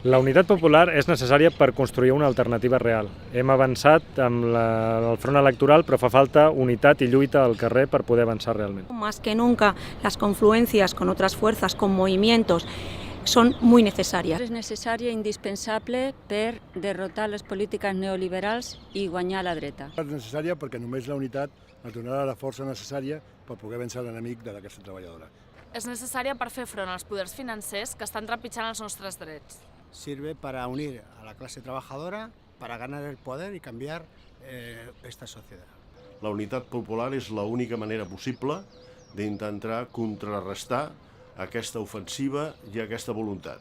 La unitat popular és necessària per construir una alternativa real. Hem avançat amb el front electoral, però fa falta unitat i lluita al carrer per poder avançar realment. Más que nunca, las confluencias con otras fuerzas, con movimientos, son muy necesarias. És necessària i indispensable per derrotar les polítiques neoliberals i guanyar la dreta. És necessària perquè només la unitat ens donarà la força necessària per poder vèncer l'enemic de la classe treballadora. És necessària per fer front als poders financers que estan trepitjant els nostres drets. Sirve para unir a la clase trabajadora, para ganar el poder y cambiar esta sociedad. La unitat popular és l'única manera possible d'intentar contrarrestar aquesta ofensiva i aquesta voluntat.